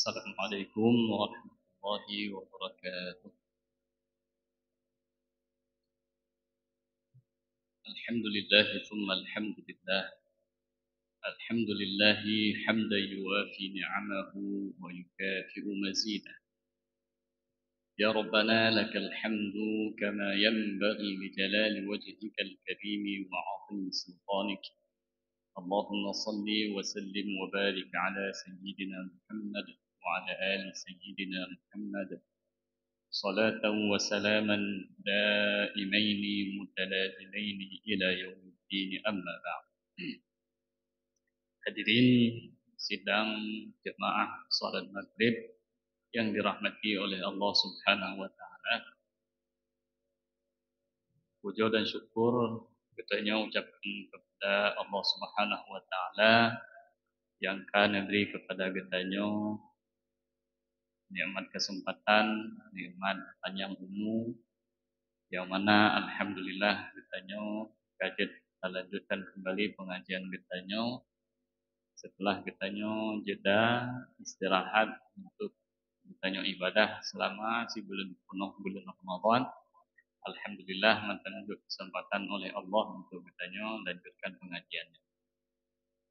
Assalamualaikum warahmatullahi wabarakatuh. Alhamdulillah thumma alhamdulillah. Alhamdulillahi hamdan yuwafi ni'amahu wa yukafi'u mazidah. Ya Rabbana lakal hamdu kama yanbaghi li jalali wajhika al-karim wa 'azimi sultanik. Allahumma salli wa sallim wa barik ala sayyidina Muhammad wa ala ali sayyidina Muhammad. صلاة وسلاما دائمين متلازمين إلى يوم الدين أما بعد. Hadirin sidang jemaah salat maghrib yang dirahmati oleh Allah Subhanahu wa taala. Puja dan syukur kita ucapkan kepada Allah Subhanahu wa taala yang akan memberi kepada kita nikmat kesempatan, nikmat panjang umur, yang mana alhamdulillah kita kajet lanjutkan kembali pengajian kita setelah kita jeda istirahat untuk kita ibadah selama si bulan penuh bulan Ramadan. Alhamdulillah mantan kesempatan oleh Allah untuk kita lanjutkan pengajiannya.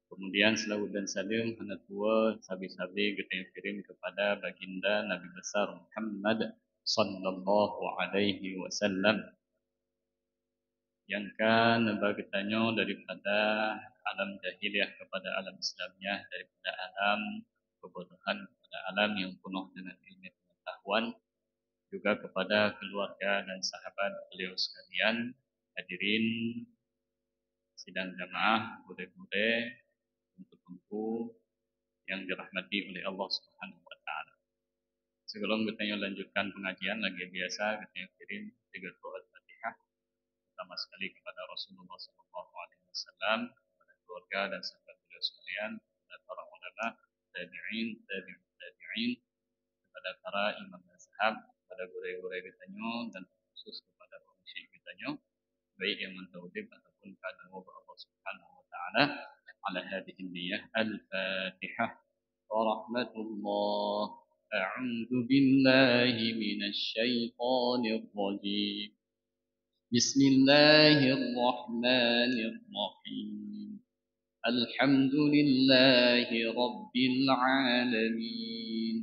Kemudian selawat dan salam anak tua sabi-sabi kita kirim kepada baginda Nabi besar Muhammad sallallahu alaihi wasallam yang kan bagitanya daripada alam jahiliyah kepada alam Islamiyah, daripada alam kebodohan kepada alam yang penuh dengan ilmu pengetahuan, juga kepada keluarga dan sahabat beliau sekalian. Hadirin sidang jamaah bude-bude tentu yang dirahmati oleh Allah Subhanahu wa taala. Sebelum kita lanjutkan pengajian lagi biasa kita kirim 3 doa Fatihah pertama sekali kepada Rasulullah sallallahu alaihi wasallam, kepada keluarga dan sahabat beliau sekalian, kepada para ulama, tabi'in, kepada para imam mazhab, kepada guru-guru kita dan khusus kepada pengusi kita baik yang mentauhid ataupun kepada Allah Subhanahu wa taala. على هذه النية الفاتحة ورحمة الله. أعوذ بالله من الشيطان الرجيم. بسم الله الرحمن الرحيم. الحمد لله رب العالمين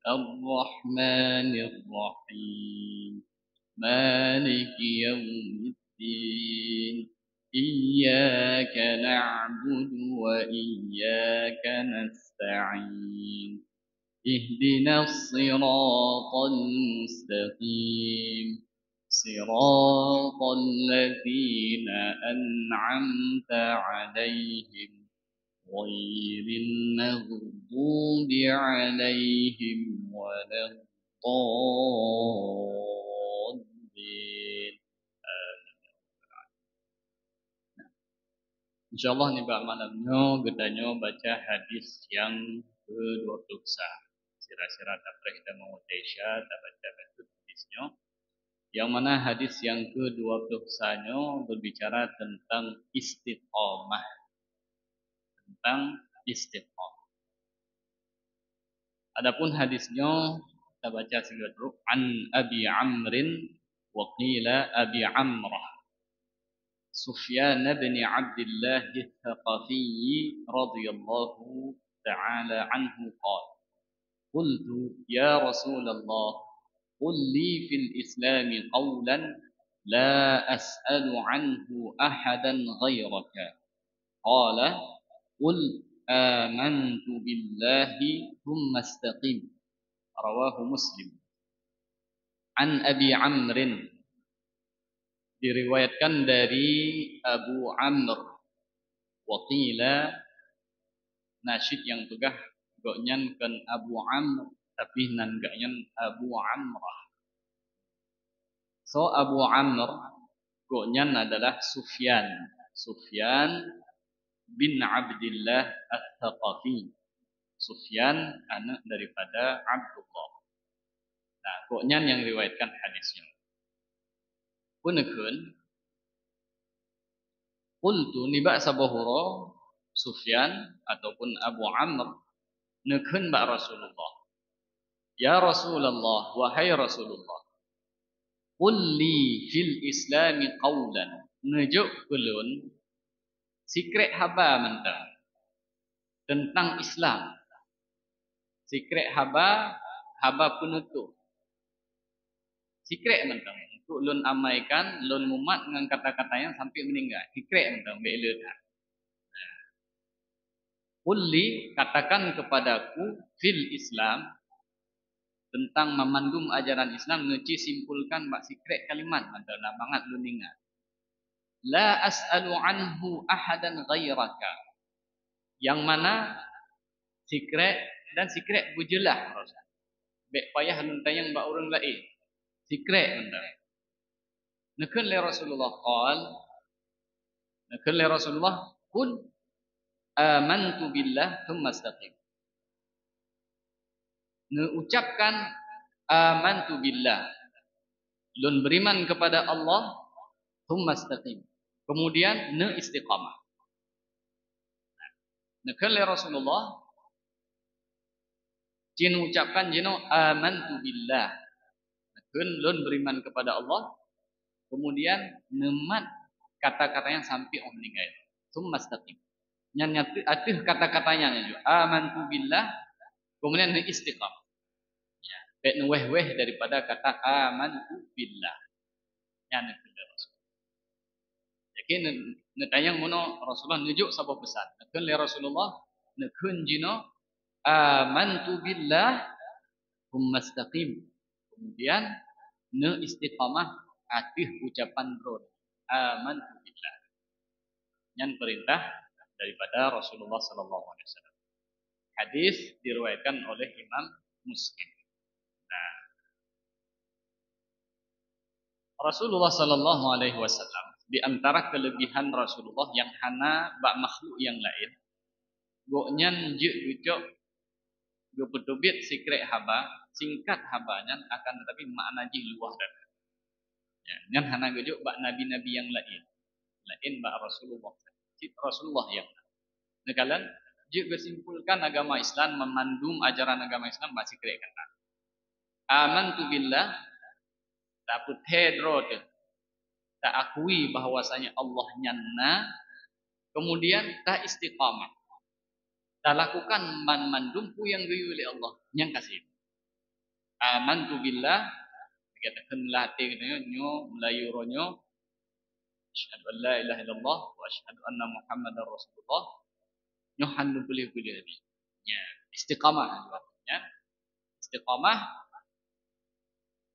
الرحمن الرحيم مالك يوم الدين إياك نعبد وإياك نستعين اهدنا الصراط المستقيم صراط الذين أنعمت عليهم غير المغضوب عليهم ولا الضالين. InsyaAllah ni malamnya kita baca hadis yang ke-20. Sira-sira tak kita mau Aisyah tak baca hadisnya. Yang mana hadis yang ke-20 berbicara tentang istiqamah. Adapun hadisnya kita baca segera an Abi Amrin wa qila Abi Amrah Sufyan bin Abdullah al-Thaqafi radhiyallahu ta'ala anhu qala qultu ya Rasulullah qul li fil Islam qawlan la as'alu anhu ahadan ghayraka qala qul amantu billahi thumma istaqim. Rawahu Muslim. An Abi Amrin, diriwayatkan dari Abu Amr. Waqila nasyid yang tegah goknyan kan Abu Amr tapi nan gaknyan Abu Amrah. So Abu Amr goknyan adalah Sufyan bin Abdullah al-Thaqafi. Sufyan anak daripada Abdullah. Nah, goknyan yang riwayatkan hadisnya. Punekun qultu niba sabahura Sufyan ataupun Abu Amr nekun ba Rasulullah. Ya Rasulullah, wahai Rasulullah, qul li fil islami qawlan, ngejuk kulun secret haba mentang tentang Islam. Secret haba penutup. Secret mentang untuk lun amaikan, lun mumat dengan kata-kata yang sampai meninggal. Secret mentang bela dah. Qul li, katakan kepadaku fil Islam tentang memandum ajaran Islam, ngeci simpulkan bak secret kalimat mentang nak bangat lun ingat. La as'alu anhu ahadan ghairaka. Yang mana secret dan secret bujelah Rasul. Bek payah nun tayang bak orang lain. Secret benda. Nakun le Rasulullah qal. Nakun le Rasulullah qul amantu billah thumma istaqim. Mengucapkan amantu billah. Lun beriman kepada Allah thumma istaqim. Kemudian istiqamah. Nakun le Rasulullah jin ucapkan jino amantu billah. Nakun lun beriman kepada Allah, kemudian nemat kata-katanya sampai orang meninggal. Thumma istaqim. Yang atih kata-katanya juga amantu billah, kemudian istiqamah. Ya, bet weh-weh daripada kata amantu billah. Yang nakun le Rasulullah. Jadi netayang mono Rasulullah nujuk sabab pesan. Nakun le Rasulullah nakun jino amantu billah thumma istaqim. Kemudian istiqamah atih ucapan bro amantu billah. Yang perintah daripada Rasulullah sallallahu alaihi wasallam. Hadis diriwayatkan oleh Imam Muslim. Nah, Rasulullah sallallahu alaihi wasallam di antara kelebihan Rasulullah yang hana bak makhluk yang lain, goknyan ucap go petubit secret haba, singkat habanya akan tetapi makna ji luah dan. Ya, nyan hana gojuk bak nabi-nabi yang lain. Lain bak Rasulullah. Rasulullah yang. Nekalan juga simpulkan agama Islam, memandum ajaran agama Islam bak secret kata. Amantu billah, tak putedro tu. Tak akui bahwasanya Allah nyanna, kemudian tak istiqamah. Tak lakukan mandum yang diuji oleh Allah yang kasih. Amantu billah, dikatakan latih katanya nyo Melayu ronyo asyhadu an la ilaha illallah wa asyhadu anna Muhammadar Rasulullah. Nyo handu boleh-boleh tadi. Ya, istiqamah artinya. Istiqamah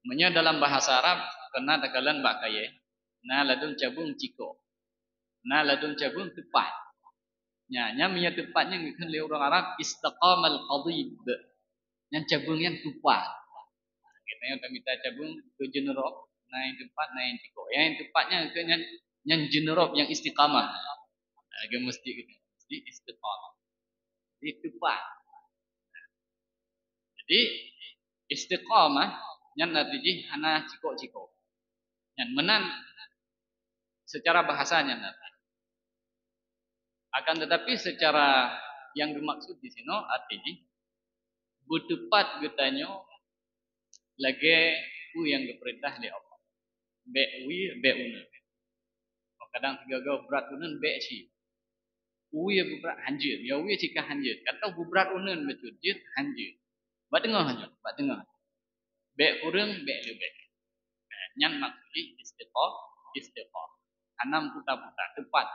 menya dalam bahasa Arab kena takalan bak kaye. Na ladun cabung ciko. Na ladun cabung tepat. Nya menya tepatnya kan le orang Arab istiqamal qadid. Yang cabung yang tepat. Kita yang minta cabung tu generop, naik tempat naik ciko. Yang tepatnya ke yang generop yang istiqamah. Agak mesti gitu. Mesti istiqamah. Jadi tepat. Jadi istiqamah yang nanti hana ciko-ciko. Yang menan secara bahasanya nanti. Akan tetapi secara yang dimaksud di sini artinya bertepat getanyo lagi yang diperintah oleh Allah. Be'wi be'una. Kadang tiga-tiga berat unun be'si. Uwi berat hanjir. Ya uwi cika hanjir. Kata berat unun betul. Jit hanjir. Bat tengah hanjir. Bat tengah. Be'urung be'lebek. Yang maksudnya istiqah. Anam putar-putar. Tepat.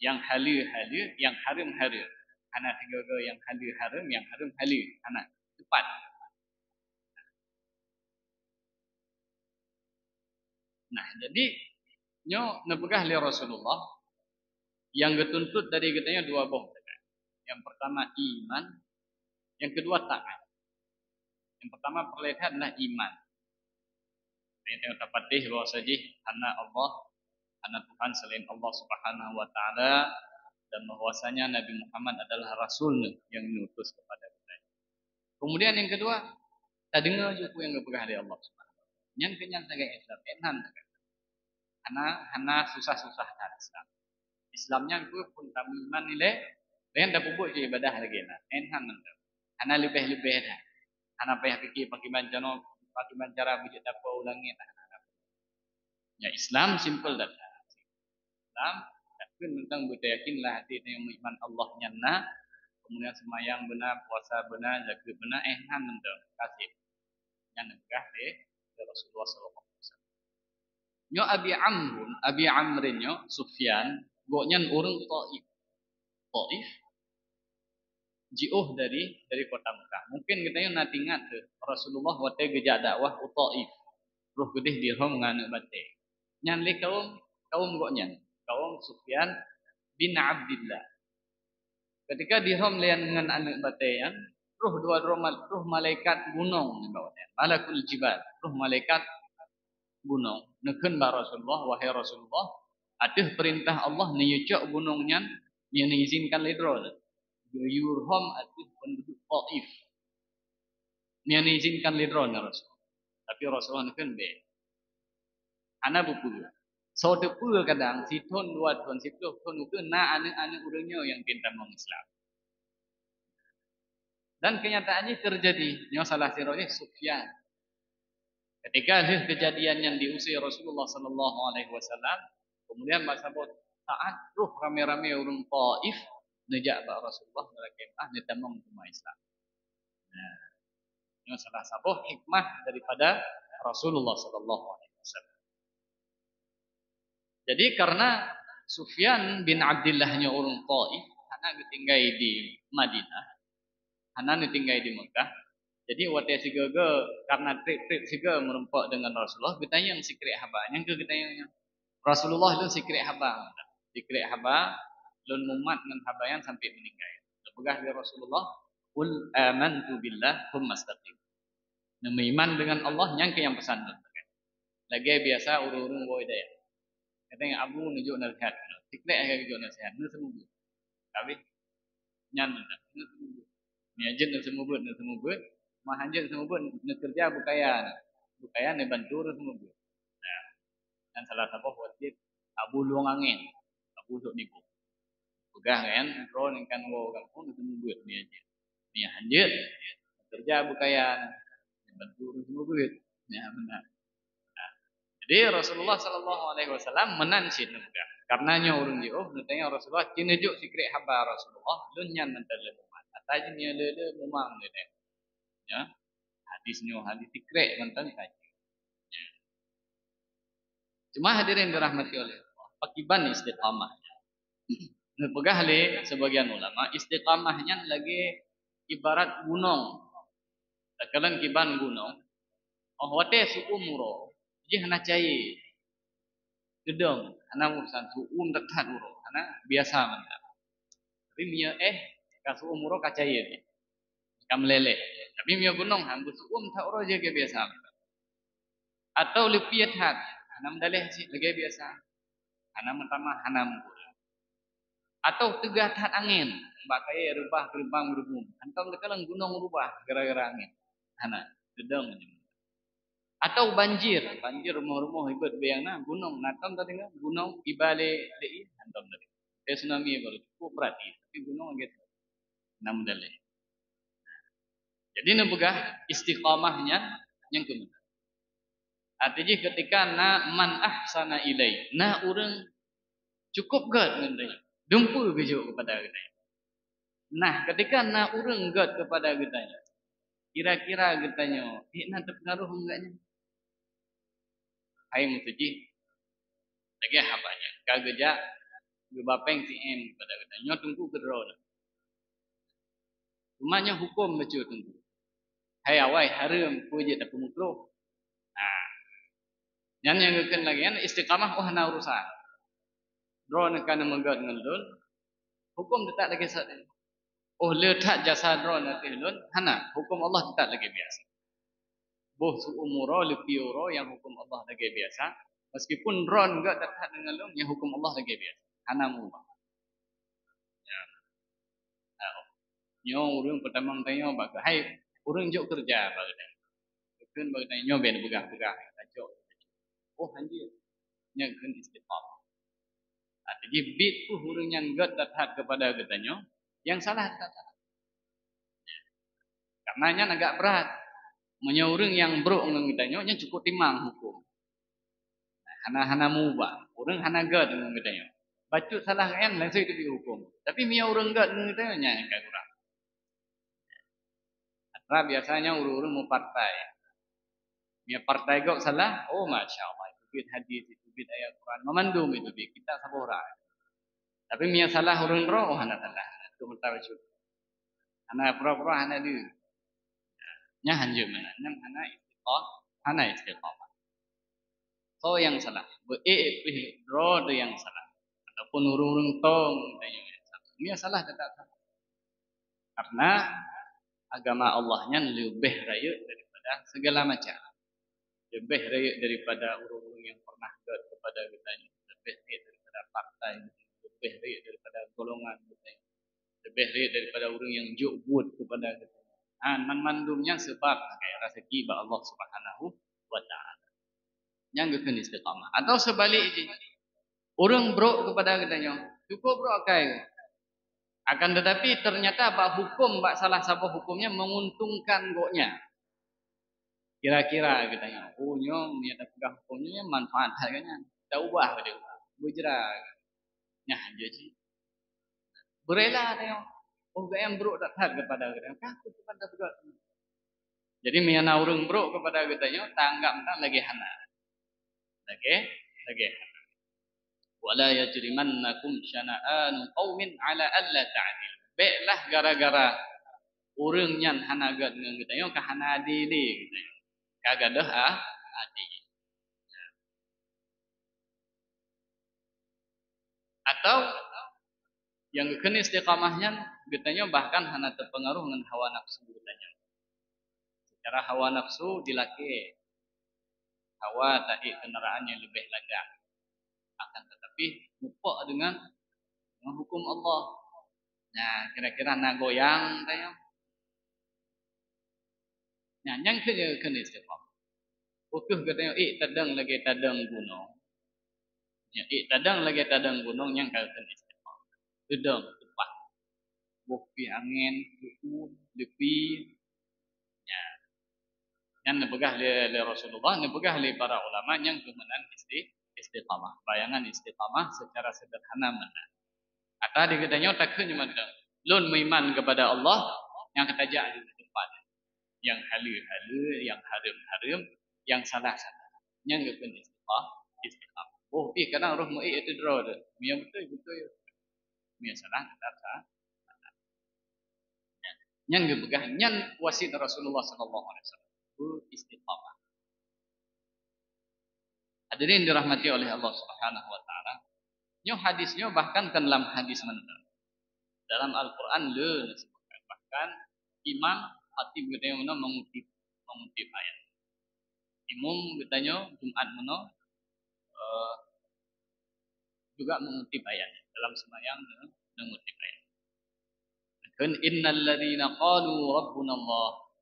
Yang halil-halil. Yang harum-harum. Anak tiga-tiga yang halil-harum. Yang harum-halil. Anak. Tepat. Nah, jadi nyo nepegah li Rasulullah yang dituntut dari katanya dua boh. Yang pertama iman, yang kedua taat. Yang pertama perlihat adalah iman. Yang terpatih bahwa saja hanya Allah, hanya Tuhan selain Allah Subhanahu wa taala, dan bahwasanya Nabi Muhammad adalah rasulnya yang diutus kepada kita. Kemudian yang kedua, tak dengar juga yang dipegah oleh Allah Subhanahu wa taala. Yang kenyang sebagai Islam, enan hana susah-susah dah Islam. Islamnya itu pun kami iman nilai, dan dah pupuk je ibadah lagi lah. Enhan nanti, hana lebih-lebih dah. Hana payah fikir pakai cara bijak apa ulangi. Ya Islam simple dah. Islam tapi tentang kita yakinlah hati yang beriman Allah nyana, kemudian semayang benar, puasa benar, zakat benar, han tentang kasih. Yang negah de Rasulullah sallallahu alaihi wasallam. Nyo Abi Amrin nyo Sufyan, goknyan orang Taif. Taif jauh dari kota Mekah. Mungkin kita yang nanti ingat Rasulullah waktu gejak dakwah ke Taif. Ruh gedih dirham nganu bate. Nyan le kaum goknyan, kaum Sufyan bin Abdullah. Ketika dirham lian dengan anak bate yan, ruh malaikat gunung bawahnya. Malakul jibal, ruh malaikat gunung. Nekeun ba Rasulullah, wahai Rasulullah, ada perintah Allah nyucuk gunungnya, yang izinkan ledro. Yurham atuh penduduk Taif. Yang izinkan ledro na Rasul. Tapi Rasulullah nekeun be. Ana buku. So depu kadang si ton 2 ton 10 ton itu na anak-anak urangnya yang pintar mengislam. Dan kenyataannya terjadi. Yang salah sirahnya Sufyan. Ketika ada kejadian yang diusir Rasulullah sallallahu alaihi wasallam, kemudian masabot saat ruh rame-rame orang Taif nejak ba Rasulullah merakimah netamong umat Islam. Nah, ini salah satu hikmah daripada Rasulullah sallallahu alaihi wasallam. Jadi karena Sufyan bin Abdullah nya orang Taif, anak tinggal di Madinah, anak tinggal di Mekah. Jadi waktu sigaga karena trip siga merempak dengan Rasulullah, kita yang sikrik haba, yang ke kita yang Rasulullah itu sikrik haba. Sikrik haba lun mumat dengan habayan sampai meninggal. Pegah dari Rasulullah, "Qul amantu billah tsumma istaqim." Beriman dengan Allah yang ke yang pesan tu. Lagi biasa urung-urung boy daya. Katanya abu nunjuk nasihat. Sikrik agak nunjuk nasihat. Nu semua. Tapi nyan mana? Nu semua. Ni aja nu semua. Mahanjin semua pun kerja bukaya ni bantu semua. Nah, dan salah satu wajib abu luang angin, abu sok nipu. Pegah kan, ro kan wo kampung semua ni aja. Ni hanjit kerja bukaya bantu semua buat. Ya benar. Nah, jadi Rasulullah sallallahu alaihi wasallam menansin pegah. Karenanya urang jauh natanya Rasulullah cinejuk sikrik haba Rasulullah lunyan mental umat. Atajnya lele memang ni. Ya, hadis tikrek mantan kaji. Ya. Cuma hadirin dirahmati oleh Allah, pakiban istiqamah. Pegah le sebagian ulama istiqamahnya lagi ibarat gunung. Takalan kiban gunung. Oh wate suku muro, je hana cai. Gedong, hana urusan suku dekat muro, hana biasa mana. Tapi mia ka suku muro kacai ni. Kamlele. Tapi mia gunung hang suku tak oro je ke biasa. Atau lepiat hat, hana mendaleh si lagi biasa. Hana mentama hana mungkul. Atau tegah hat angin, bakai rubah gerbang berhubung. Antam dekalang gunung rubah gara-gara angin. Hana gedong. Atau banjir rumah-rumah ikut bayangna gunung natam tadi kan gunung ibale dei antam tadi. Tsunami baru cukup berarti tapi gunung gitu. Nam daleh. Jadi nebegah istiqamahnya yang kemudian. Artinya ketika man ahsana ilai, urang cukup gad ngendai. Dumpu bejo kepada kita. Nah, ketika urang gad kepada kita, kira-kira kitanya, nak terpengaruh enggaknya? Hai mutuji, lagi habanya. Kagejak, gebapeng si kepada kita. Nyo tunggu kedro. Cumanya hukum bejo tunggu. Hai awai harum puji tak pemukro. Nah, yang ngeken lagi kan istiqamah na urusan. Drone kana menggad ngeldun. Hukum tetap lagi sat. Letak jasa drone ngeldun, hana hukum Allah tetap lagi biasa. Boh su umuro lepiuro yang hukum Allah lagi biasa. Meskipun drone enggak tetap ngeldun yang hukum Allah lagi biasa. Hana mubah. Ya. Nyo urang pertama tanya bak hai urang jok kerja bagda. Keun bagda nyo ben begah-begah kacau. Oh anjir. Nya keun istiqamah. Jadi bit tu urang yang gad tathat kepada katanya yang salah tathat. Karenanya agak berat. Punya orang yang brok dengan kita nya cukup timang hukum. Hana mubah. Orang hana gad dengan kita nya. Bacut salah kan langsung itu dihukum. Tapi mia orang gad dengan kita nya yang kurang. Karena biasanya orang-orang mau partai. Mia partai gak salah, oh masya Allah. Itu bid hadis, itu bid ayat Quran. Memandum itu bid. Kita sabora. Tapi mia salah orang roh, oh hana salah. Itu bertawajuk. Hana pura-pura hana dia. Nya hanya mana? Nya hana istiqamah. So yang salah. Draw tu yang salah. Ataupun urung-urung tong. Mia salah tetap salah. Karena agama Allahnya lebih raya daripada segala macam. Lebih raya daripada urung-urung yang pernah gad kepada kita. Lebih raya daripada partai. Lebih raya daripada golongan kita. Lebih raya daripada orang yang jubut kepada kita. Mandumnya sebab rezeki ba Allah Subhanahu wa taala. Yang kena istiqamah. Atau sebaliknya. Orang bro kepada katanya, cukup bro kai. Akan tetapi ternyata bak hukum bak salah satu hukumnya menguntungkan goknya. Kira-kira katanya, oh nyom ni ada pegang hukumnya manfaat harganya. Tak ubah dia. Bujra. Nyah je. Berela tengok. Oh yang bro tak taat kepada katanya. Aku kepada begat. Jadi miana urung bro kepada katanya tanggap lagi hana. Lagi hana. Wala yajrimannakum syana'anu qaumin ala alla ta'dil. Baiklah gara-gara urang nyan hana gad dengan kita yo ka hana adili kita yo. Kagadah adil. Atau yang kena istiqamahnya kita yo bahkan hana terpengaruh dengan hawa nafsu kita yo. Secara hawa nafsu dilaki hawa tadi kendaraan yang lebih lega. Akan tetapi lupa dengan hukum Allah. Nah, kira-kira nak goyang tanya. Nah, yang kena istiqamah. Utuh katanya, tadang lagi tadang gunung. Ya, tadang lagi tadang gunung yang kena istiqamah. Tadang tepat. Bukti angin, lepi. Ya. Yang nepegah oleh Rasulullah, nepegah oleh para ulama yang kemenangan istiqamah. Bayangan istiqamah secara sederhana mana. Atau dikatanya takkan cuma lun beriman kepada Allah yang ketajak di tempat. Yang halu-halu, yang harum-harum, yang salah-salah. Yang kepen istiqamah. Oh, kadang roh mu'i itu draw tu. Mia betul. Mia salah tetap salah. Yang kepegang yang wasit Rasulullah sallallahu alaihi wasallam. Istiqamah. Hadirin dirahmati oleh Allah Subhanahu wa taala. Nyo hadisnya bahkan kan dalam hadis mana? Dalam Al-Qur'an le disebutkan bahkan Imam Khatib katanya mana mengutip ayat. Imam katanya Jumat mana juga mengutip ayat dalam sembahyang mengutip ayat. Dan innal ladzina qalu rabbuna Allah.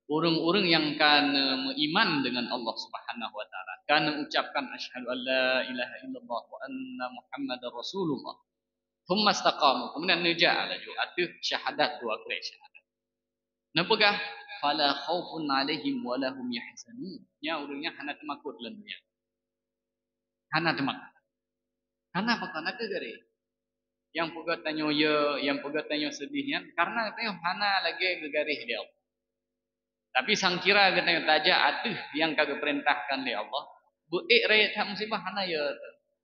Orang-orang yang kana beriman dengan Allah Subhanahu wa taala, kana ucapkan asyhadu an la ilaha illallah wa anna muhammadar rasulullah. Thumma istaqamu. Kemudian neja laju atuh syahadat dua kali syahadat. Napagah fala khaufun alaihim wa lahum yahzanun. Nya urangnya hana temakut lan dunia. Hana temakut. Karena apa kana gegere? Yang pegat tanyo ya, yang pegat tanyo sedihnya karena katanya hana lagi gegarih dia. Tapi sangkira katanya taja atuh yang kagak perintahkan oleh Allah. Buik raya tak musibah hana ya.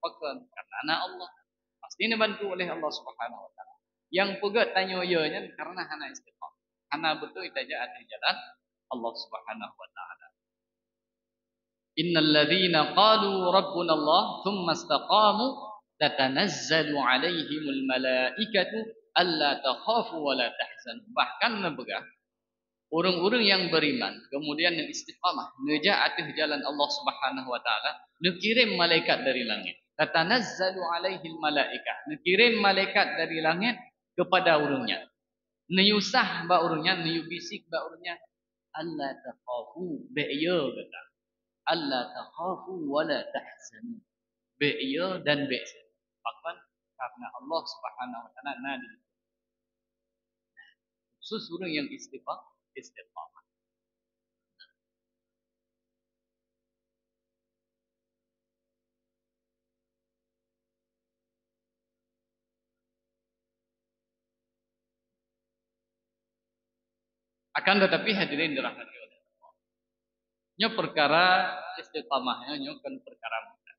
Pakan karena anak Allah. Pasti dibantu oleh Allah Subhanahu wa taala. Yang pegat tanyo ya nya karena hana istiqamah. Hana betul taja atuh jalan Allah Subhanahu wa taala. Innal ladzina qalu rabbuna Allah thumma istaqamu tatanazzalu alaihimul malaikatu alla takhafu wa la tahzanu. Bahkan nebegah orang-orang yang beriman kemudian yang istiqamah neja atas jalan Allah Subhanahu wa taala dikirim malaikat dari langit. Tatanazzalu alaihil malaikah. Dikirim malaikat dari langit kepada orangnya. Niusah ba orangnya, niubisik ba orangnya. Alla takhafu bi'ya kata. Alla takhafu wa la tahzanu. Bi'ya dan bi'sa. Bahkan karena Allah Subhanahu wa taala nadi. Khusus orang yang istiqamah. Akan tetapi hadirin dirahmati oleh Allah. Nyo perkara istiqamahnya nyo kan perkara mudah.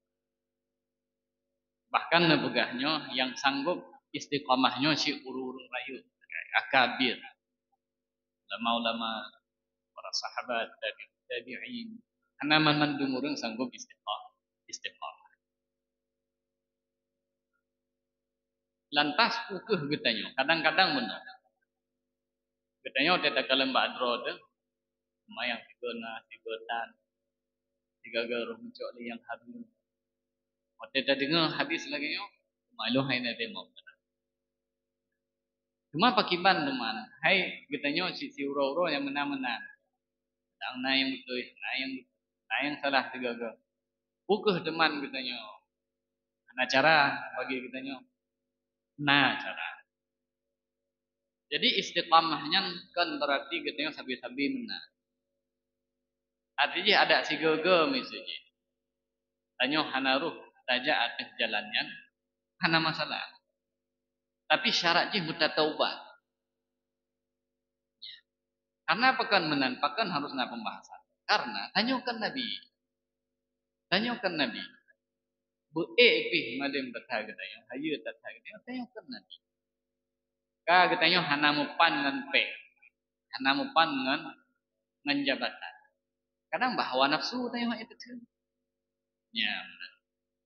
Bahkan nebegahnya yang sanggup istiqamahnya si urung rayu akabir. Ulama-ulama, para sahabat, tabi'in. Karena man dumurung sanggup istiqamah. Lantas ukuh getanya. Kadang-kadang benar. Getanya teta kalem badro tu. Mayang tiga tan. Tiga garuh mencok li yang harum. Teta dengar hadis lagi yo. Malu hai na demo. Cuma pakiban teman. Hai getanya si uro-uro yang menang-menang. Tang na yang betul, na yang salah tiga garuh. Ukuh teman getanya. Ana cara bagi getanya. Nah cara. Jadi istiqamahnya kan berarti getanya sabi-sabi menang. Artinya ada si gege misalnya. Tanya hanaruh saja atas jalannya. Hana masalah. Tapi syaratnya buta taubat. Karena apakan menampakan harus na pembahasan. Karena tanyakan Nabi. Tanyakan Nabi. Bu'e malim betah getanya. Hayu tatah getanya. Tanyakan Nabi. Ka getanya hana mupan ngan pe. Hana mupan ngan jabatan. Kadang bahawa nafsu tanya itu tu. Ya.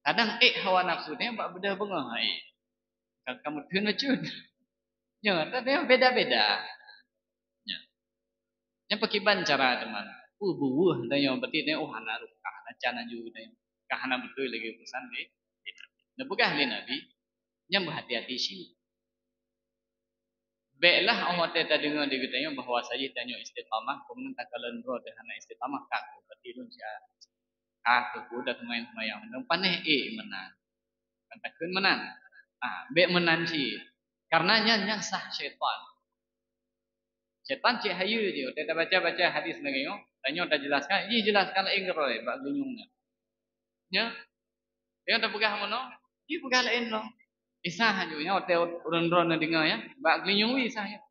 Kadang hawa nafsu tanya bak beda bengah ai. Kamu tu nak cun. Ya, tapi beda-beda. Ya. Yang pakiban cara teman. Buah tanya berarti tanya hana rukah cana juga tanya. Kahana betul lagi pesan di. Nebegah li Nabi. Yang berhati-hati sih. Baiklah Allah tak dengar dia katanya bahawa saya tanya istiqamah kemudian tak kalen roh hana istiqamah kaku berarti lun sia aku dah semayang dan paneh menang kan takkan menang menang sih karena nya sah syaitan cik hayu dia tak baca hadis lagi yo tanya tak jelaskan jelaskan lain roh bak binyungnya nya dia tak pegah mana dia pegah lain loh isah hanya hotel urun-urun dengar ya bak binyung isah ya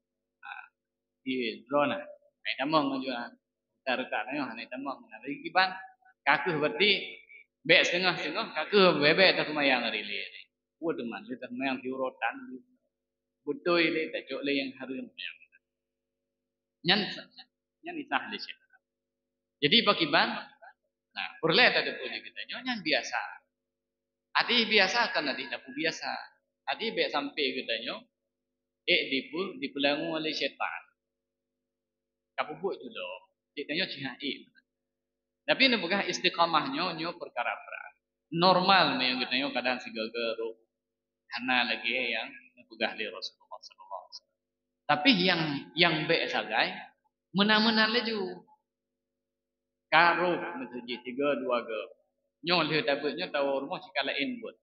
di drone ai tamang juga tarukan yo hanai tamang lagi kiban kaku berarti be setengah kaku bebe tak semayang hari le buat teman le tak semayang diurutan betul le tak jok le yang harus semayang nyan isah le sih jadi pakiban nah perle tak ada kita nyan biasa adi biasa kan adi tak biasa adi be sampai kita nyo dipelangu oleh syaitan kapubuk juga. Ceritanya cihai. Tapi ini bukan istiqamahnya nyo perkara berat. Normal yang kita nyo kadang si gagal hana lagi yang bugah li Rasulullah sallallahu alaihi wasallam. Tapi yang baik sagai menang-menang laju. Karo mesuji 3 2 ge. Nyo le tabutnya tahu rumah cikala lain buat.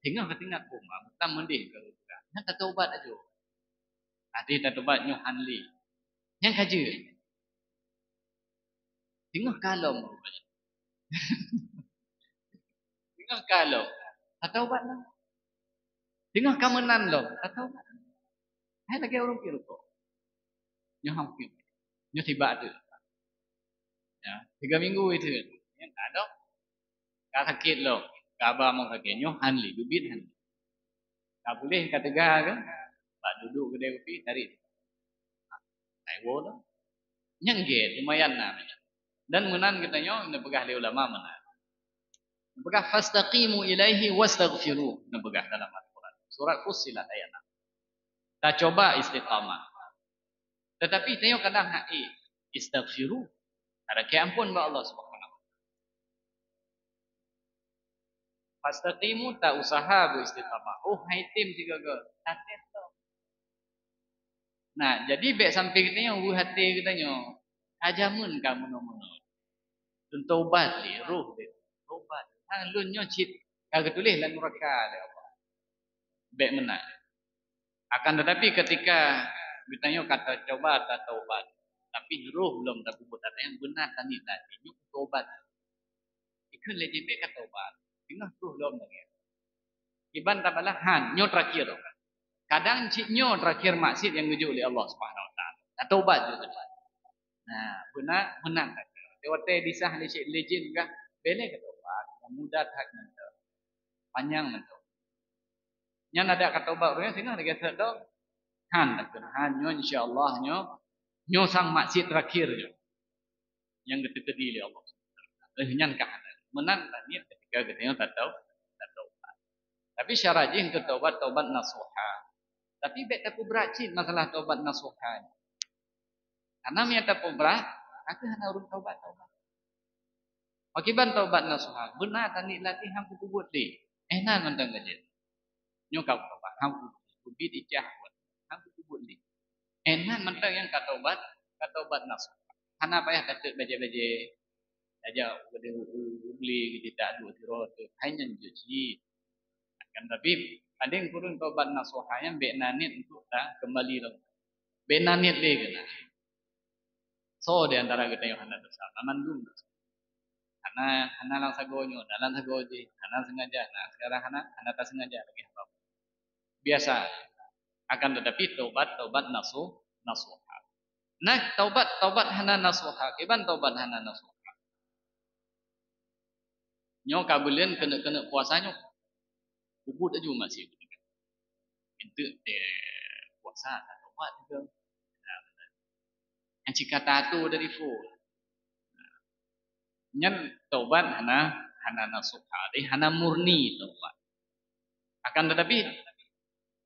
Tinggal ketingat rumah, betam mendih kalau bukan. Nya tak taubat aja. Adi tak taubat nyo hanli. Yang kaji. Tengah kalom. Tengah kalom. Tak taubat lah. Tengah kamenan loh. Tak taubat. Hai lagi orang kira kok. Nyo hampir. Nyo tiba tu. Ya, 3 minggu itu. Yang tak ada. Kak sakit loh. Kabar mau sakit. Nyo hanli. Bibit hanli. Tak boleh kata gah ke. Pak duduk kedai kopi. Tarik. Taiwo lah. Yang get. Lumayan lah. Dan menan katanya nepegah li ulama menan. Nepegah fastaqimu ilaihi wastaghfiru. Nepegah dalam Al-Quran. Surat Fussilat ayat 6. Tak coba istiqamah. Tetapi tengok kadang istaghfiru. Ada ke ampun ba Allah Subhanahu wa taala. Fastaqimu tak usaha bu istiqamah. Oh haitim sigaga. Tatet tu. Nah, jadi baik sampai katanya bu hati katanya ajamun kamu nomono. Dun taubat li ruh dia. Taubat. Hang lun nyo cit kagak tulis lan neraka le apa. Baik menang. Akan tetapi ketika ditanya kata coba atau taubat, tapi ruh belum tak buat yang benar tadi tadi nyo taubat. Ikun le jibe kata taubat. Tengah ruh belum lagi. Iban tabalah han nyo terakhir. Kadang cik nyo terakhir maksud yang menuju oleh Allah Subhanahu wa taala. Taubat juga. Nah, benar menang. Tewate disah legend kah? Bele ke taubat. Mudah tak nanti. Panjang nanti. Yang ada kata taubat orangnya sehingga ada kata tau. Han tak kena. Han nyo insyaallah nyo sang maksud terakhir nyo. Yang ketika oleh Allah. Nyan kah? Menang lah niat ketika kita tak tahu. Tapi syarat je untuk taubat nasuha. Tapi baik tak beracin masalah taubat nasuha. Karena miat tak berat, aku hanya urut taubat. Akibat taubat nasuha, benar tani latih hang kubut di. Enak mentang aja. Nyokap taubat, hang kubut di jahwat, hang kubut di. Enak mentang yang kata taubat nasuha. Karena apa ya kata baca-baca aja udah beli kita tak dua tirot hanya cuci. Kan tapi ada yang kurun taubat nasuha yang benanit untuk tak kembali lagi. Benanit lagi kena. So di antara kita yang hendak dosa, mandum dosa. Hana lang sagonyo, dalam sagoji, hana sengaja. Nah sekarang hana tak sengaja lagi apa? Biasa. Akan tetapi taubat nasuha. Nah taubat hana nasuha. Kiban taubat hana nasuha. Nyo kabulian kena puasanya. Ubud aja masih. Itu puasa taubat juga. Yang jika tatu dari full. Nyan taubat hana nasuha, hana murni taubat. Akan tetapi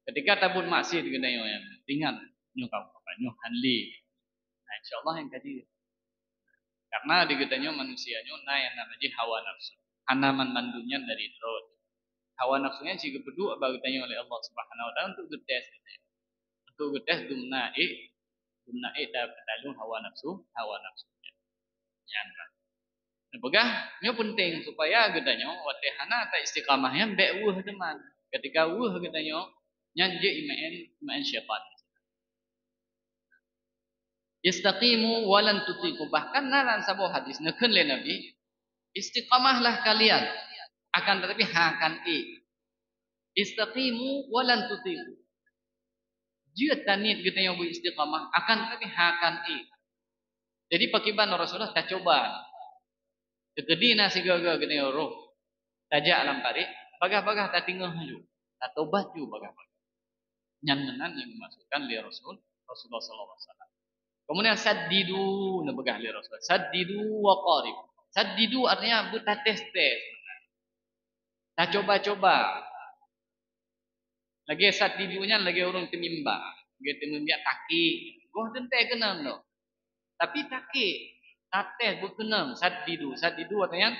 ketika tabut maksiat kena yang ringan nyukap nyu hanli. Nah, insyaallah yang kaji. Karena digetanya manusianya yang namanya hawa nafsu. Hana mandunya dari roh. Hawa nafsunya jika berdua bagi tanya oleh Allah Subhanahu wa taala untuk getes. Untuk getes dumna'i tak berlalu hawa nafsu. Yan. Pegah, ini penting supaya katanya watehana tak istiqamahnya be'uh teman. Ketika wuh katanya nyanje iman syaitan. Istaqimu walan tutiqu. Bahkan nalan sabuh hadis nekeun le Nabi, istiqamahlah kalian akan tetapi hakan istaqimu walan tutiqu. Jia tanit katanya bu istiqamah akan tetapi hakan Jadi pakiban Rasulullah tak coba. Tegedi nasi gaga kena roh. Tajak alam tarik, bagah-bagah tak tinggal haju. Tak tobat ju bagah-bagah. Nyamenan yang dimasukkan oleh Rasulullah sallallahu alaihi wasallam. Kemudian saddidu nebegah oleh Rasul. Saddidu wa qarib. Saddidu artinya buta tes. Tak coba-coba. Lagi saddidunya lagi orang temimba. Lagi temimba taki. Goh dente kenal no. Tapi taki Tateh berkenam saddidu artinya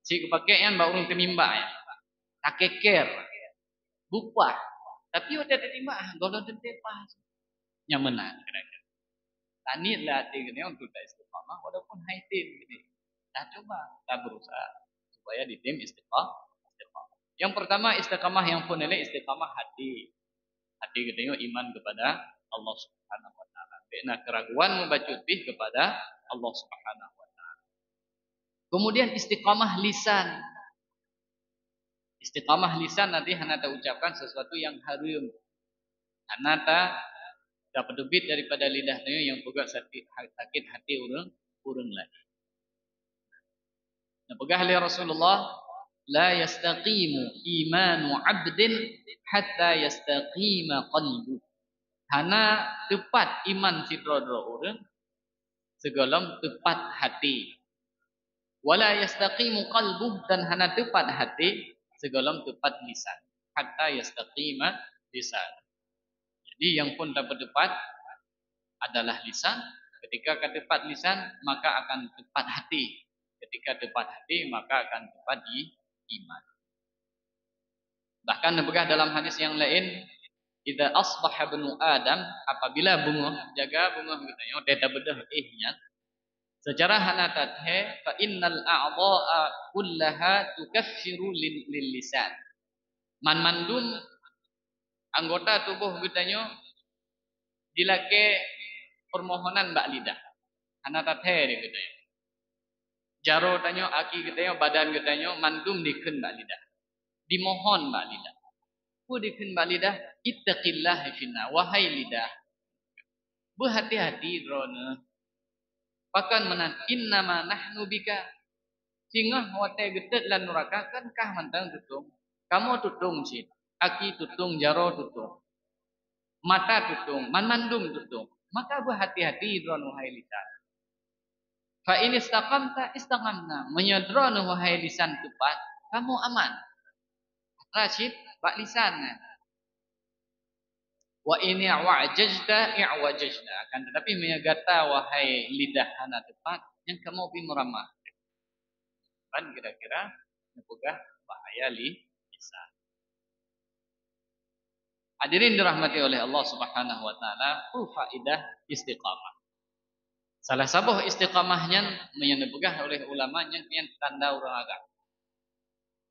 si kepakaian ba urang temimba ya. Takeker. Bupah. Tapi ada terima golong tente pas. Yang menang kira-kira. Tani latih gini untuk tak istiqamah walaupun high team gini. Tak coba, tak berusaha supaya di tim istiqamah. Yang pertama istiqamah yang pun adalah istiqamah hati. Hati kita iman kepada Allah Subhanahu wa taala. Bena keraguan membacuti kepada Allah Subhanahu wa taala. Kemudian istiqamah lisan. Istiqamah lisan nanti hana ta ucapkan sesuatu yang harum. Hana ta dapat debit daripada lidahnya yang juga sakit hati urang lagi. Nah, pegah oleh Rasulullah, la yastaqimu imanu 'abdin hatta yastaqima qalbu. Hana tepat iman sidra-dra urang segalam tepat hati. Wala yastaqimu qalbuh dan hana tepat hati segalam tepat lisan. Hatta yastaqima lisan. Jadi yang pun dapat tepat adalah lisan. Ketika tepat lisan maka akan tepat hati. Ketika tepat hati maka akan tepat di iman. Bahkan nebegah dalam hadis yang lain, idza asbaha ibnu Adam, apabila bunga jaga bunga kita yo teta bedah ihnya secara hanatat fa innal a'dha'a kullaha tukaffiru lil lisan. Mandum anggota tubuh kita yo dilake permohonan bak lidah. Hanatat he kita yo. Jaro tanyo aki kita yo badan kita yo mandum dikeun bak lidah. Dimohon bak lidah. Ku dikeun bak lidah ittaqillah finna wahai lidah. Berhati-hati drone. Pakan menan innama nahnu bika. Singah wate getet lan neraka kan kah mantang tutung. Kamu tutung cit. Aki tutung jaro tutung. Mata tutung, mandum tutung. Maka berhati-hati drone wahai lisan. Fa in istaqamta istaqamna. Menyodron wahai lisan tepat, kamu aman. Rashid bak lisan. Wa ini i'wajajta i'wajajna. Akan tetapi menyagata wahai lidah hana tepat yang kamu pi meramah. Kan kira-kira nepugah bahaya lisan. Hadirin dirahmati oleh Allah Subhanahu wa taala, faidah istiqamah. Salah satu istiqamahnya yang nepugah oleh ulama yang tanda orang agam.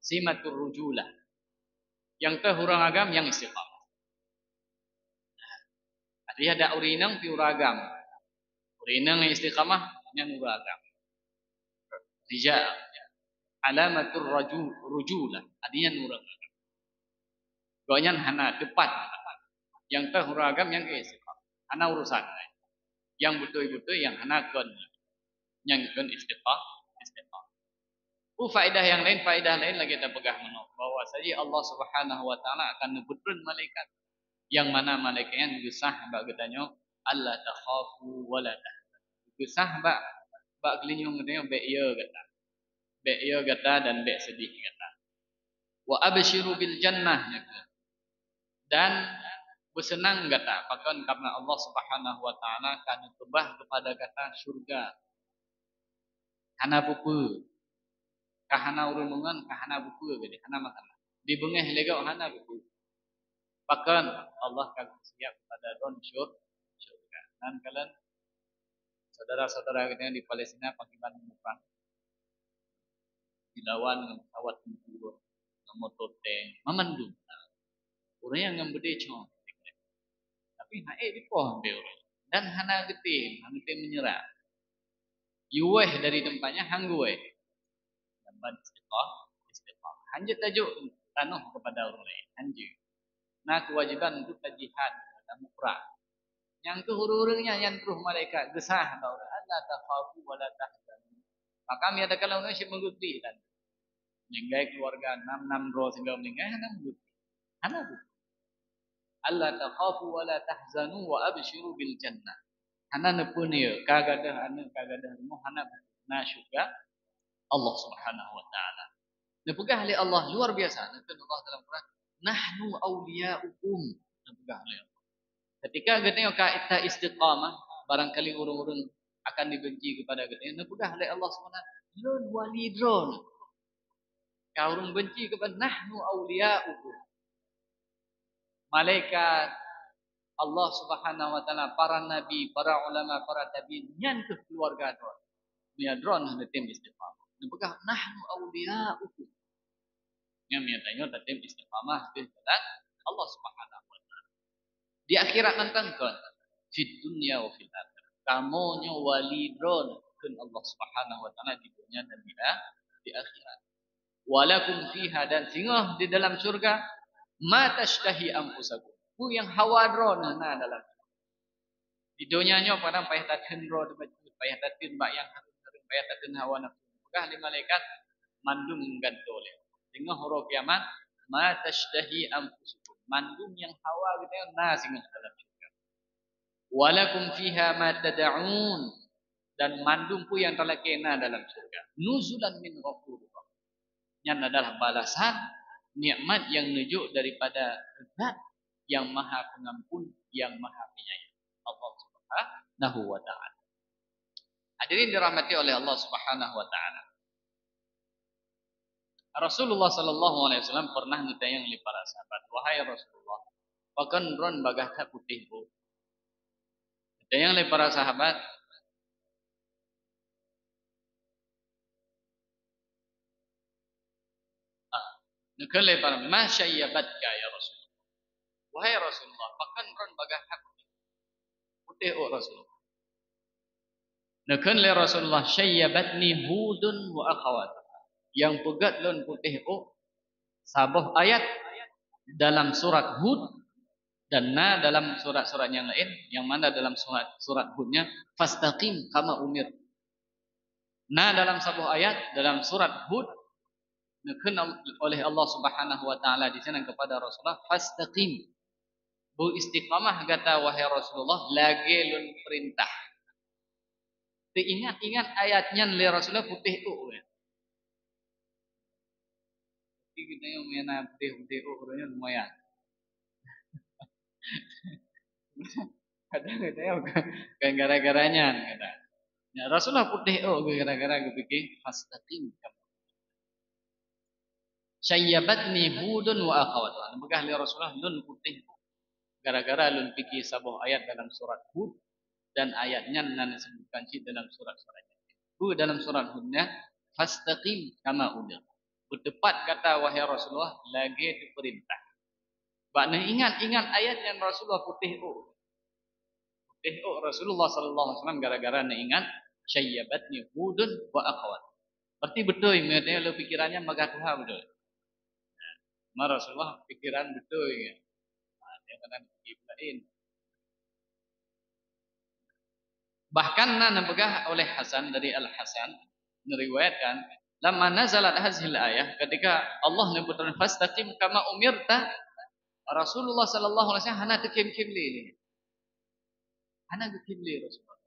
Simatur rujulah. Yang ke orang agam yang istiqamah. Dia ada urinang pi uragam. Urinang yang istiqamah yang uragam. Rijal. Alamatur rujulah. Adinya uragam. Goyan hana tepat. Yang ke uragam yang istiqamah. Hana urusan. Yang betul-betul yang hana kon. Yang kon istiqamah. Faedah yang lain, faedah lain lagi kita pegang menok. Bahwa saja Allah Subhanahu wa taala akan nebutun malaikat. Yang mana malaikatnya gesah bak getanyo alla takhafu wala tahzanu. Gesah bak gelinyung getanyo be ye gata. Be ye gata dan be sedih gata. Wa abshiru bil jannah dan bersenang gata pakan karena Allah Subhanahu wa taala akan tebah kepada kata surga. Hana buku. Kahana urunungan kahana buku gede hana makan. Dibengeh legau hana buku. Bahkan Allah akan siap pada don syurga. Dan kalian saudara-saudara kita di Palestina panggilan perang dilawan dengan pesawat tempur, motor tank, memandu. Orang yang ngembede cong. Tapi naik di pohon dia orang. Dan hana getih menyerah. Yuweh dari tempatnya hanggueh. Gambar istiqamah. Hanjut tajuk tanuh kepada orang lain. Hanjut. Nah kewajiban untuk jihad dan mukra. Yang kehuru-hurunya yang teruh malaikat gesah Allah takhafu wa la tahzanu. Maka kami ada kalau nasi mengguti dan meninggal keluarga 6 roh sehingga meninggal hana mengguti. Hana bu. Allah takhafu wa la tahzanu wa abshiru bil jannah. Hana nepune kagadah anu kagadah mu hana na syurga Allah Subhanahu wa taala. Nepegah oleh Allah luar biasa. Nanti Allah dalam Quran nahnu awliya'ukum. Ketika kita kata istiqamah, barangkali orang-orang akan dibenci kepada kita. Nepegah oleh Allah SWT. Lun walidron. Kau orang benci kepada nahnu awliya'ukum. Malaikat Allah Subhanahu wa taala, para nabi, para ulama, para tabi'in yang ke keluarga dron. Dia dron tim istiqamah. Nepegah nahnu awliya'ukum. Yang menyatakan tatim istiqamah di jalan Allah Subhanahu wa taala. Di akhirat nantangkan di dunia wa fil akhirah. Kamu nya walidron kun Allah Subhanahu wa taala di dunia dan di akhirat. Walakum fiha dan singoh di dalam surga ma tashtahi anfusakum. Ku yang hawadron na dalam. Di dunia nya pada payah tatin ro payah tatin bak yang payah tatin hawa nafsu. Bukan di malaikat mandum gantole. Sehingga huruf kiamat ma tashtahi anfusukum. Mandum yang hawa gitu na sehingga dalam syurga. Walakum fiha ma tad'un dan mandum pun yang telah kena dalam syurga. Nuzulan min ghafurir rahim. Yang adalah balasan nikmat yang nujuk daripada Zat yang Maha Pengampun, yang Maha Penyayang. Allah Subhanahu wa taala. Hadirin dirahmati oleh Allah Subhanahu wa taala. Rasulullah sallallahu alaihi wasallam pernah ngetayang li para sahabat, wahai Rasulullah, pakan ron bagah ka putih bu. Ngetayang li para sahabat, nekel li para ma syayyabatka ya Rasulullah. Wahai Rasulullah, pakan ron bagah ka putih. Putih oh Rasulullah. Nekel li Rasulullah syayyabatni Hudun wa akhawat. Yang pegat lon putih sabah ayat dalam surat Hud Dan na dalam surat-surat yang lain, yang mana dalam surat Hud-nya, fastaqim kama umir. Na dalam sebuah ayat dalam surat Hud dikena oleh Allah Subhanahu wa taala di sana kepada Rasulullah, fastaqim. Bu istiqamah kata wahai Rasulullah, lagi lun perintah. Ingat-ingat ayatnya li Rasulullah putih tu. Kita yang mana putih orangnya lumayan. Kadang-kadang kan gara-garanya kata. Ya Rasulullah putih gara-gara gue pikir fastaqim. Syayyabatni Hudun wa akhawatuha. Begah li Rasulullah lun putih gara-gara lun fikir sebuah ayat dalam surat Hud dan ayatnya nan disebutkan dalam surat-suratnya. Bu dalam surat Hudnya fastaqim kama umir. Bertepat kata wahai Rasulullah lagi diperintah. Makna ingat ayat yang Rasulullah putih Rasulullah sallallahu alaihi wasallam gara-gara nak ingat syayyabatni Hudun wa akhawat. Berarti betul ini lo pikirannya magah Tuhan betul. Nah, Rasulullah pikiran betul ya. Dia kena dibelain. Bahkan nabegah oleh Hasan dari Al Hasan meriwayatkan, lamma nazalat hazil ayah, ketika Allah menyebutkan fastaqim kama umirta, Rasulullah sallallahu alaihi wasallam hana tekim-kimli. Hana tekim-kimli Rasulullah.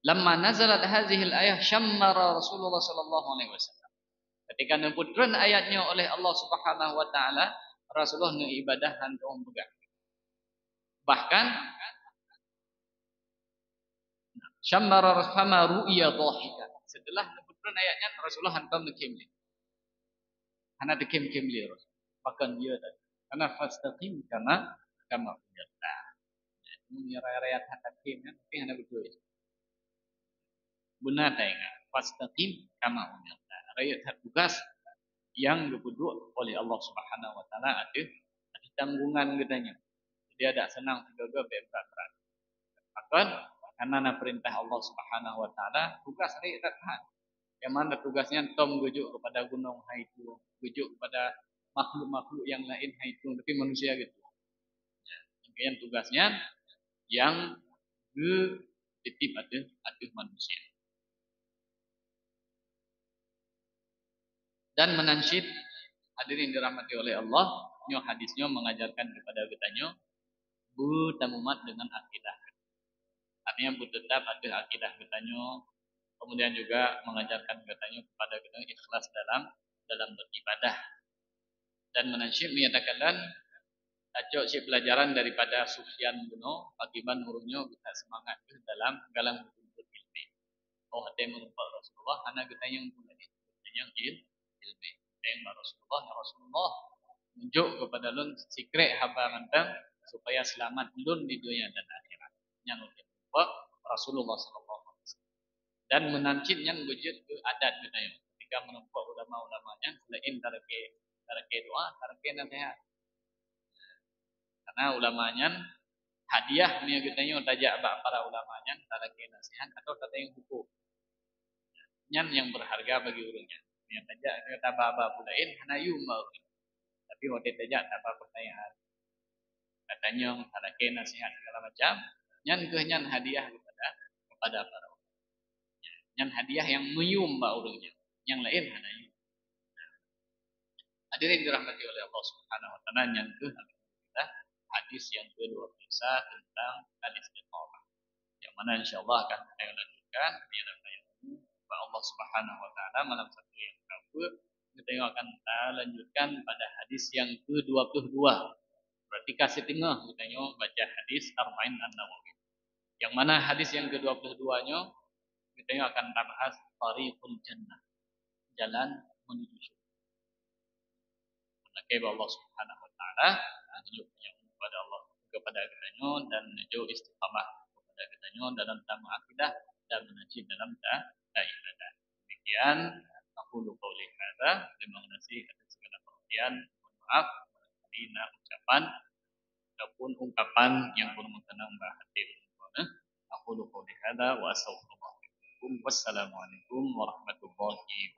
Lamma nazalat hazil ayah syammara Rasulullah sallallahu alaihi wasallam. Ketika menyebutkan ayatnya oleh Allah Subhanahu wa taala, Rasulullah ibadah hantu begah. Bahkan syammara fama ru'ya dhahika. Setelah menyebutkan ayatnya Rasulullah hantam nekimli. Hana dekim-kimli Rasulullah. Bahkan dia tadi. Karena fastaqim kama umirta. Ini raya-raya takim kan, tapi hana betul. Benar tak ingat? Fastaqim kama umirta. Raya tugas yang dibuduk oleh Allah Subhanahu wa taala ada tanggungan katanya. Dia tak senang segala berat-berat. Bahkan karena perintah Allah Subhanahu wa taala tugas raya tak tahan. Yang mana tugasnya tom gujuk kepada gunung haitu, gujuk kepada makhluk-makhluk yang lain haitu, tapi manusia gitu. Yang tugasnya yang dititip ada manusia. Dan menansyid hadirin dirahmati oleh Allah, nyo hadisnya mengajarkan kepada kitanya bertamumat dengan akidah. Artinya tetap ada akidah kitanya, kemudian juga mengajarkan kitanya kepada kita ikhlas dalam beribadah. Dan menansyid menyatakan acok si pelajaran daripada Sufyan Buno, bagaimana nurunnya kita semangat dalam menuntut ilmu. Oh, ada menuntut Rasulullah, anak kitanya yang punya ilmu. Yang Rasulullah tunjuk kepada lun secret haba mantang supaya selamat lun di dunia dan akhirat. Yang lupa Rasulullah sallallahu alaihi wasallam. Dan menancitnya wujud ke adat budaya. Ketika menempuh ulama-ulamanya selain tarake doa, tarake nasihat. Karena ulamanya hadiah ni katanya tajak para ulamanya tarake nasihat atau tarake hukum. Yang berharga bagi urangnya. Yang tajak kata baba pulain hanayu mau. Tapi waktu tajak tak apa pertanyaan. Katanya tarake nasihat segala macam, nyan hadiah kepada para ulama. Nyan hadiah yang meyum ba urangnya, yang lain hanayu. Hadirin dirahmati oleh Allah Subhanahu wa taala, nyan kita hadis yang ke-12 tentang al-istiqamah. Yang mana insyaallah akan kita lanjutkan Allah Subhanahu wa taala malam satu yang kedua kita akan lanjutkan pada hadis yang ke-22. Berarti kasih tengah kita baca hadis Arba'in An-Nawawi. Yang mana hadis yang ke-22-nya kita akan bahas tariqul jannah. Jalan menuju surga. Karena Allah Subhanahu wa taala tunjuknya kepada Allah kepada kita dan menuju istiqamah kepada kita dalam tamu akidah dan menajid dalam ibadah. Demikian aku qauli hadza, terima kasih atas segala perhatian. Mohon maaf bila ucapan ataupun ungkapan yang kurang berkenan hati ulama. Aku qauli hadza wa astaghfirullah. Wassalamualaikum warahmatullahi wabarakatuh.